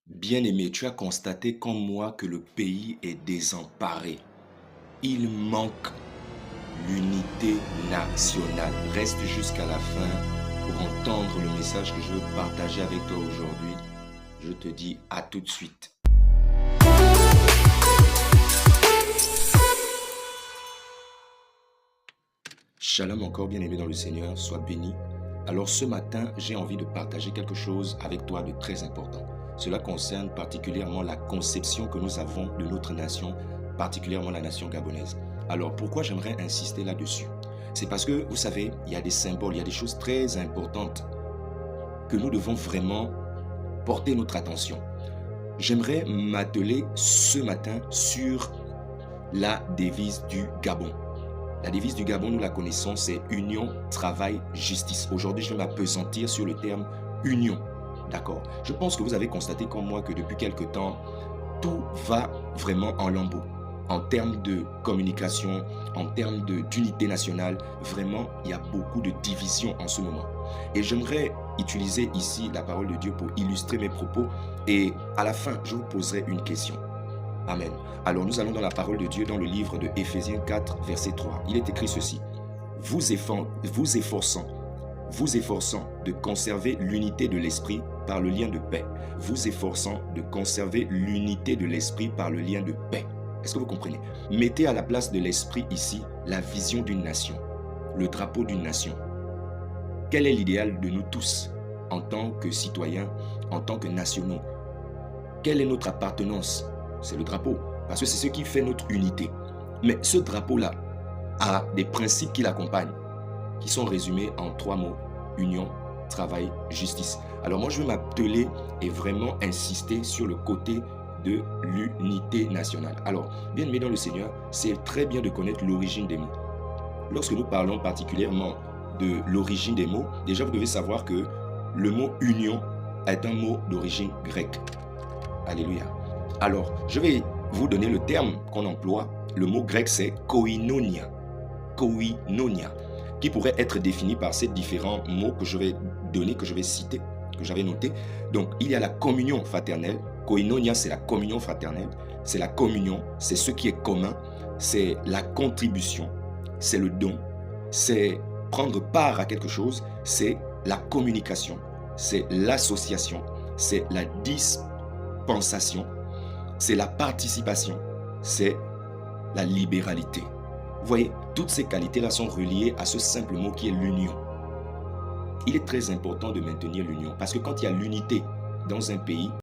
Bien-aimé, tu as constaté comme moi que le pays est désemparé. Il manque l'unité nationale. Reste jusqu'à la fin pour entendre le message que je veux partager avec toi aujourd'hui. Je te dis à tout de suite. Shalom encore, bien-aimé dans le Seigneur, sois béni. Alors ce matin, j'ai envie de partager quelque chose avec toi de très important. Cela concerne particulièrement la conception que nous avons de notre nation, particulièrement la nation gabonaise. Alors pourquoi j'aimerais insister là-dessus? C'est parce que, vous savez, il y a des symboles, il y a des choses très importantes que nous devons vraiment porter notre attention. J'aimerais m'atteler ce matin sur la devise du Gabon. La devise du Gabon, nous la connaissons, c'est union, travail, justice. Aujourd'hui, je vais m'appesantir sur le terme union. D'accord? Je pense que vous avez constaté comme moi que depuis quelque temps, tout va vraiment en lambeaux. En termes de communication, en termes d'unité nationale, vraiment, il y a beaucoup de divisions en ce moment. Et j'aimerais utiliser ici la parole de Dieu pour illustrer mes propos. Et à la fin, je vous poserai une question. Amen. Alors nous allons dans la parole de Dieu dans le livre de Éphésiens 4, verset 3. Il est écrit ceci. Vous efforçant de conserver l'unité de l'esprit par le lien de paix. Vous efforçant de conserver l'unité de l'esprit par le lien de paix. Est-ce que vous comprenez? Mettez à la place de l'esprit ici la vision d'une nation, le drapeau d'une nation. Quel est l'idéal de nous tous en tant que citoyens, en tant que nationaux? Quelle est notre appartenance? C'est le drapeau, parce que c'est ce qui fait notre unité. Mais ce drapeau-là a des principes qui l'accompagnent, qui sont résumés en 3 mots. Union, travail, justice. Alors moi, je vais m'atteler et vraiment insister sur le côté de l'unité nationale. Alors, bien aimé dans le Seigneur, c'est très bien de connaître l'origine des mots. Lorsque nous parlons particulièrement de l'origine des mots, déjà vous devez savoir que le mot union est un mot d'origine grecque. Alléluia. Alors, je vais vous donner le terme qu'on emploie. Le mot grec, c'est koinonia. Koinonia, qui pourrait être défini par ces différents mots que je vais donner, que je vais citer, que j'avais noté. Donc, il y a la communion fraternelle. Koinonia, c'est la communion fraternelle. C'est la communion, c'est ce qui est commun. C'est la contribution, c'est le don. C'est prendre part à quelque chose. C'est la communication, c'est l'association, c'est la dispensation. C'est la participation, c'est la libéralité. Vous voyez, toutes ces qualités-là sont reliées à ce simple mot qui est l'union. Il est très important de maintenir l'union parce que quand il y a l'unité dans un pays,